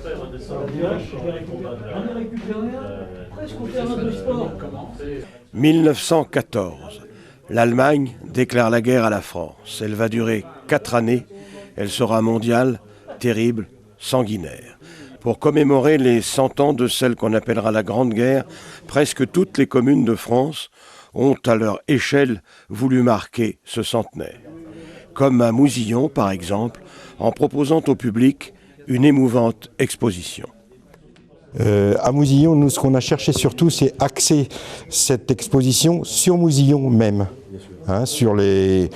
« 1914. L'Allemagne déclare la guerre à la France. Elle va durer 4 années. Elle sera mondiale, terrible, sanguinaire. Pour commémorer les 100 ans de celle qu'on appellera la Grande Guerre, presque toutes les communes de France ont à leur échelle voulu marquer ce centenaire. Comme à Mousillon, par exemple, en proposant au public une émouvante exposition. À Mousillon, nous, ce qu'on a cherché surtout, c'est axer cette exposition sur Mousillon même, hein, sur les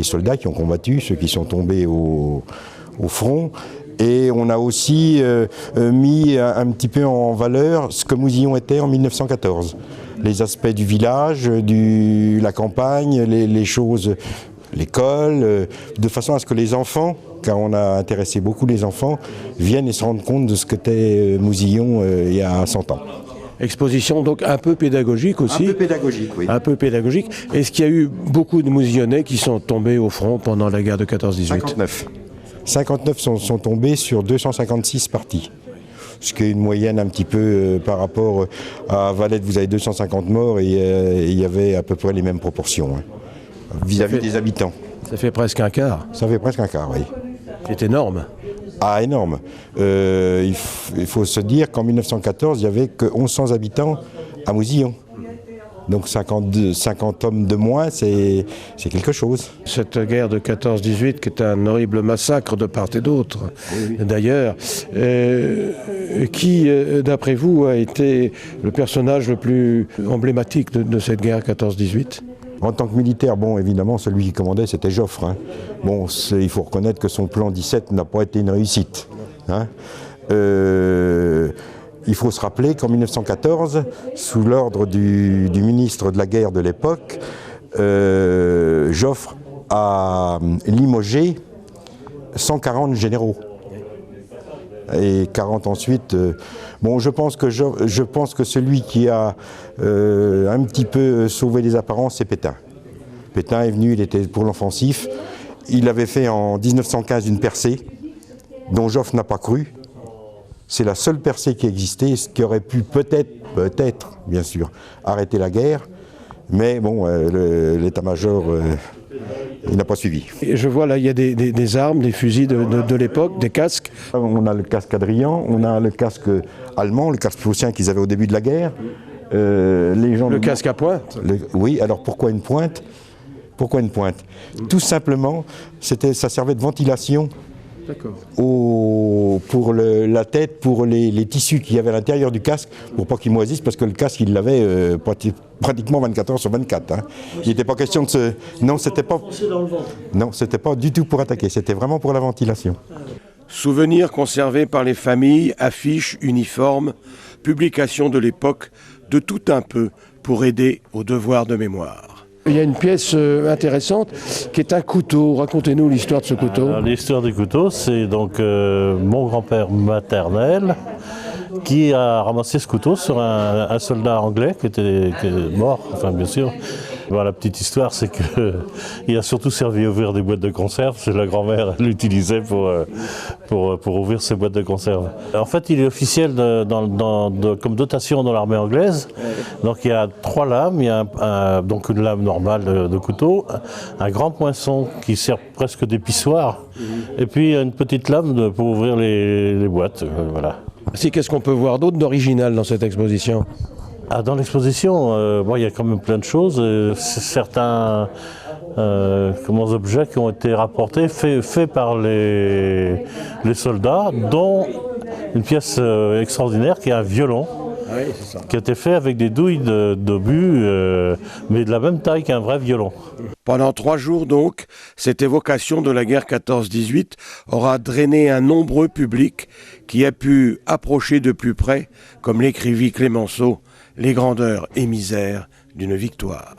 soldats qui ont combattu, ceux qui sont tombés au front. Et on a aussi mis un petit peu en valeur ce que Mousillon était en 1914. Les aspects du village, la campagne, les choses, l'école, de façon à ce que les enfants, car on a intéressé beaucoup les enfants, viennent et se rendent compte de ce qu'était Mousillon il y a 100 ans. Exposition donc un peu pédagogique aussi. Un peu pédagogique, oui. Un peu pédagogique. Est-ce qu'il y a eu beaucoup de Mousillonnais qui sont tombés au front pendant la guerre de 14-18 ? 59. 59 sont tombés sur 256 partis. Ce qui est une moyenne un petit peu par rapport à Valette, vous avez 250 morts et il y avait à peu près les mêmes proportions, hein, vis-à-vis des habitants. Ça fait presque un quart. Ça fait presque un quart, oui. C'est énorme. Ah, énorme. Il faut se dire qu'en 1914, il n'y avait que 1100 habitants à Mousillon. Donc 50 hommes de moins, c'est quelque chose. Cette guerre de 14-18 qui est un horrible massacre de part et d'autre, oui. D'ailleurs, qui, d'après vous, a été le personnage le plus emblématique de cette guerre 14-18 ? En tant que militaire, bon, évidemment, celui qui commandait, c'était Joffre. Hein. Bon, il faut reconnaître que son plan 17 n'a pas été une réussite. Hein. Il faut se rappeler qu'en 1914, sous l'ordre du ministre de la guerre de l'époque, Joffre a limogé 140 généraux. Et 40 ensuite. Bon, je pense que celui qui a un petit peu sauvé les apparences, c'est Pétain. Pétain est venu, il était pour l'offensif. Il avait fait en 1915 une percée dont Joffre n'a pas cru. C'est la seule percée qui existait, ce qui aurait pu peut-être, bien sûr, arrêter la guerre. Mais bon, l'état-major, il n'a pas suivi. Et je vois là, il y a des armes, des fusils de l'époque, des casques. On a le casque Adrian, on a le casque allemand, le casque prussien qu'ils avaient au début de la guerre. Le casque à pointe. Oui, alors pourquoi une pointe ? Pourquoi une pointe ? Tout simplement, ça servait de ventilation. Pour la tête, pour les tissus qu'il y avait à l'intérieur du casque, pour pas qu'ils moisissent, parce que le casque, il l'avait pratiquement 24 heures sur 24. Hein. Il n'était pas question de se... Non, c'était pas... Non, c'était pas du tout pour attaquer, c'était vraiment pour la ventilation. Souvenirs conservés par les familles, affiches, uniformes, publications de l'époque, de tout un peu pour aider au devoir de mémoire. Il y a une pièce intéressante qui est un couteau. Racontez-nous l'histoire de ce couteau. Alors, l'histoire du couteau, c'est donc mon grand-père maternel qui a ramassé ce couteau sur un soldat anglais qui était mort, enfin bien sûr. Bon, la petite histoire, c'est qu'il a surtout servi à ouvrir des boîtes de conserve. C'est la grand-mère l'utilisait pour ouvrir ses boîtes de conserve. En fait, il est officiel comme dotation dans l'armée anglaise. Donc il y a 3 lames. Il y a donc une lame normale de couteau, un grand poinçon qui sert presque d'épissoir, et puis une petite lame pour ouvrir les boîtes. Voilà. Qu'est-ce qu'on peut voir d'autre d'original dans cette exposition ? Dans l'exposition, il y a quand même plein de choses. Certains objets qui ont été rapportés, faits par les soldats, dont une pièce extraordinaire qui est un violon, qui a été fait avec des douilles d'obus, mais de la même taille qu'un vrai violon. Pendant 3 jours donc, cette évocation de la guerre 14-18 aura drainé un nombreux public qui a pu approcher de plus près, comme l'écrivit Clémenceau, les grandeurs et misères d'une victoire.